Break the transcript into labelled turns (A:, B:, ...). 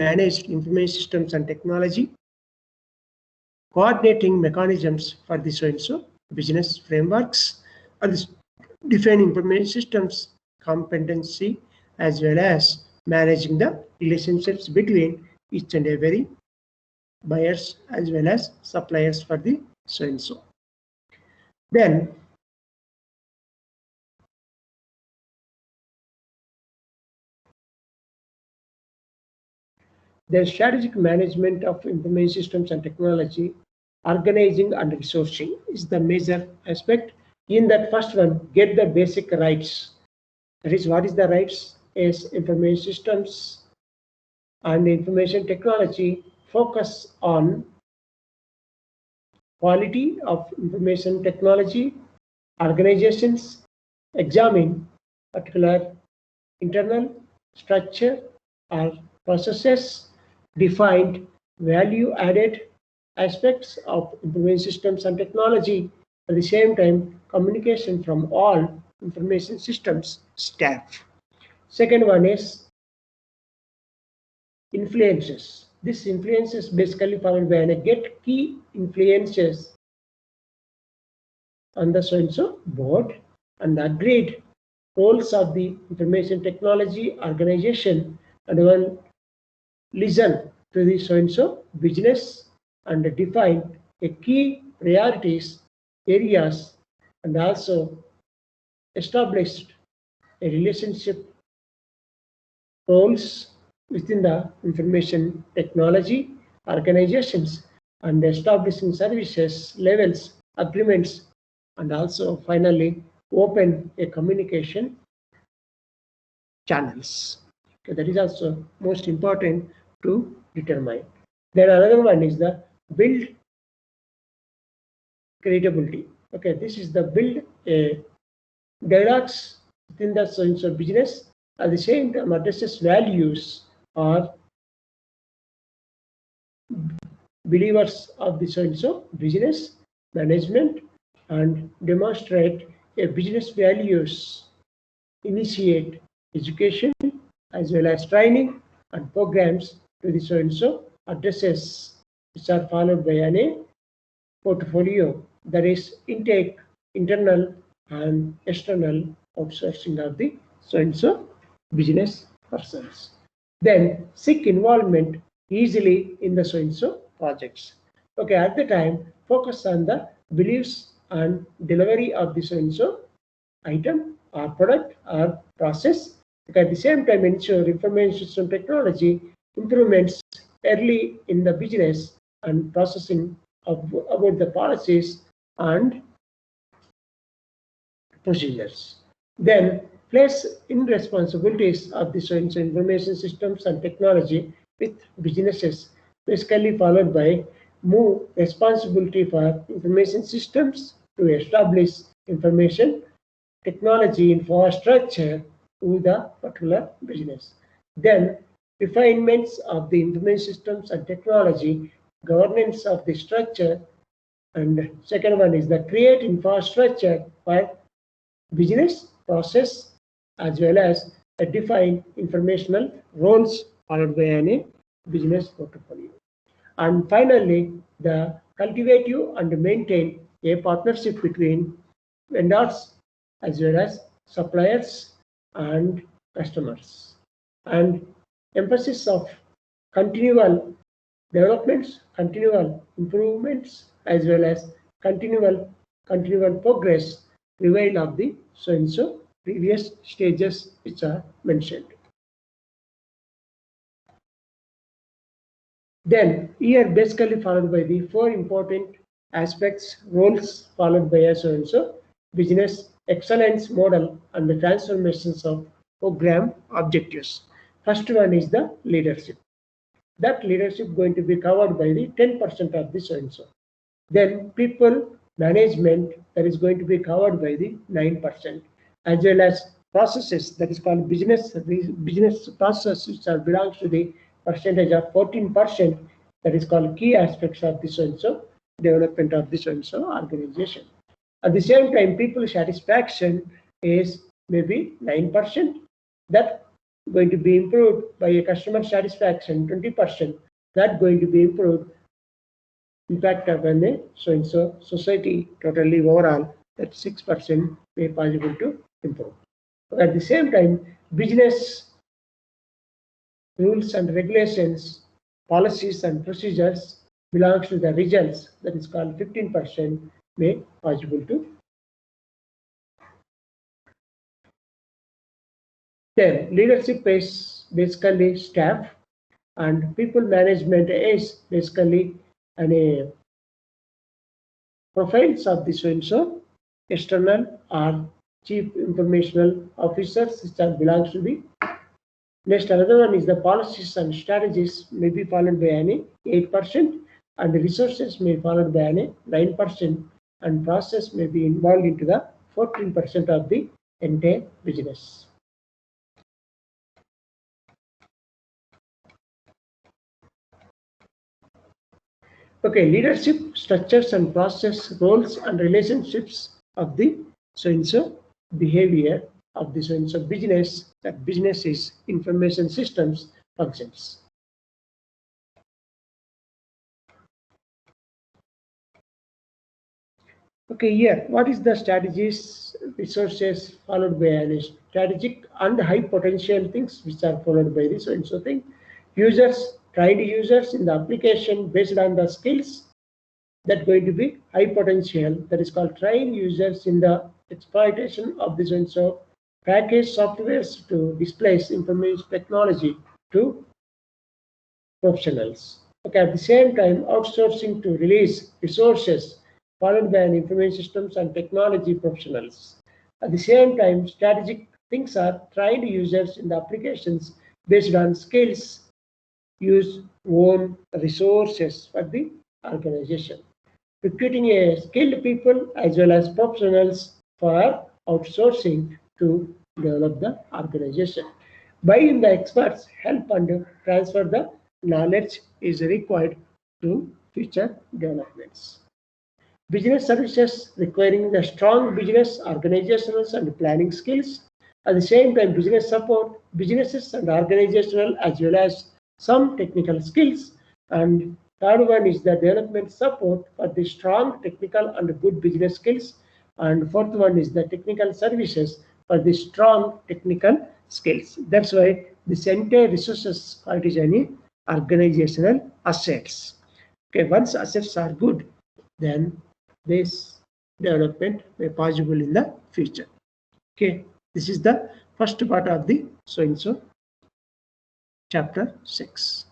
A: managed information systems and technology, coordinating mechanisms for the so-and-so business frameworks, and define information systems competency, as well as managing the relationships between each and every buyers as well as suppliers for the so-and-so. Then the strategic management of information systems and technology, organizing and resourcing is the major aspect. In that first one, get the basic rights. That is, what is the rights? Is information systems and information technology focus on quality of information technology. Organizations examine particular internal structure or processes, defined value-added aspects of information systems and technology. At the same time, communication from all information systems staff. Second one is influences. This influence is basically followed by a get key influences on the so-and-so board and agreed roles of the information technology organization, and one listen to the so-and-so business and define a key priorities areas, and also established a relationship roles within the information technology organizations, and establishing services levels agreements, and also finally open a communication channels. Okay, that is also most important to determine. Then another one is the build credibility. Okay, this is the build a dialogues within the so-and-so business, at the same time addresses values or believers of the so-and-so business management, and demonstrate a business values, initiate education as well as training and programs to the so-and-so addresses, which are followed by a portfolio, that is intake, internal and external outsourcing of the so-and-so business persons. Then seek involvement easily in the so-and-so projects. Okay, at the time, focus on the beliefs and delivery of the so-and-so item or product or process. Okay, at the same time, ensure information system technology improvements early in the business and processing about the policies and procedures. Then place in responsibilities of the so-and-so information systems and technology with businesses, basically followed by move responsibility for information systems to establish information technology infrastructure to the particular business. Then refinements of the information systems and technology, governance of the structure, and second one is the create infrastructure for business process as well as define informational roles, followed by a business portfolio. And finally, the cultivative and maintain a partnership between vendors as well as suppliers and customers, and emphasis of continual developments, continual improvements, as well as continual progress prevail of the so-and-so previous stages which are mentioned. Then here basically followed by the four important aspects, roles followed by a so-and-so business excellence model and the transformations of program objectives. First one is the leadership. That leadership going to be covered by the 10% of the so-and-so. Then people management, that is going to be covered by the 9%, as well as processes, that is called business process, which belongs to the percentage of 14%, that is called key aspects of the so-and-so development of the so-and-so organization. At the same time, people satisfaction is maybe 9%. That going to be improved by a customer satisfaction 20%, that going to be improved impact upon a so-and-so society totally overall, that 6% may possible to improve. At the same time, business rules and regulations, policies and procedures belongs to the results, that is called 15% may possible to. Then leadership is basically staff, and people management is basically an profiles of the so-and-so external or chief informational officers, which belongs to the. Next, another one is the policies and strategies may be followed by an 8%, and the resources may be followed by an 9%, and process may be involved into the 14% of the entire business. Okay, leadership structures and process roles and relationships of the so-and-so behavior of the so-and-so business, that business is information systems functions. Okay, here, what is the strategies, resources followed by an strategic and high potential things which are followed by this so-and-so thing. Users, trained users in the application based on the skills, that going to be high potential, that is called train users in the exploitation of this and so package softwares to displace information technology to professionals. Okay, at the same time, outsourcing to release resources followed by an information systems and technology professionals. At the same time, strategic things are trained users in the applications based on skills, use own resources for the organization. Recruiting a skilled people as well as professionals for outsourcing to develop the organization. Buying the experts help and transfer the knowledge is required to future developments. Business services requiring the strong business organizational and planning skills. At the same time, business support businesses and organizational as well as some technical skills. And third one is the development support for the strong technical and good business skills. And fourth one is the technical services for the strong technical skills. That's why this entire resources called is any organizational assets. Okay, once assets are good, then this development may possible in the future. Okay, this is the first part of the so-and-so chapter 6.